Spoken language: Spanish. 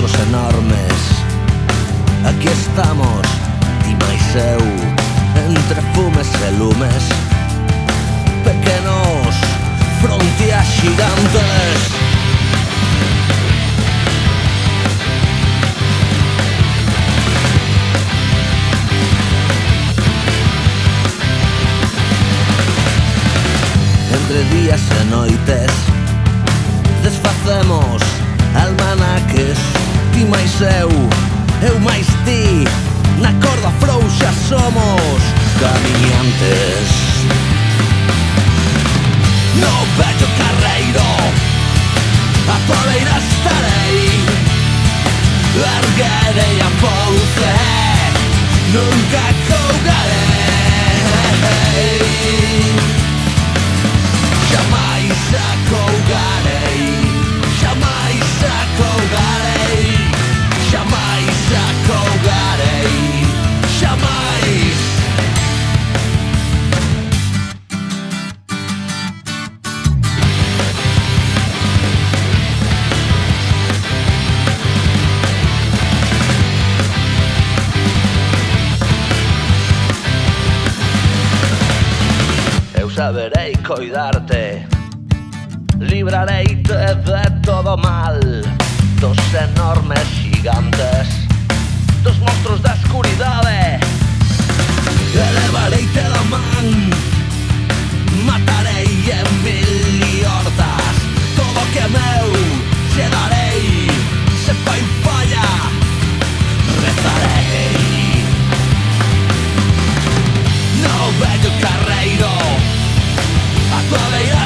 monstruos enormes. Aquí estamos, Tima y Seu, entre fumes e lumes, pequenos fronte a xigantes. Entre días e noites desfacemos almanaques. Tima e Seu, eu máis ti, na corda frouxa somos camiñantes. No vello carreiro a tua beira estarei, erguerei a pouce, nunca cougarei, jamais acougarei, jamais acougarei, jamais acougarei, jamais. Eu saberei coidarte, librareite de todo mal, dos enormes xigantes, dos monstruos da escuridade. Elevareite da man, matarei en mil hordas, todo que é meu che darei, se fai falla rezarei. No vello carreiro a tua beira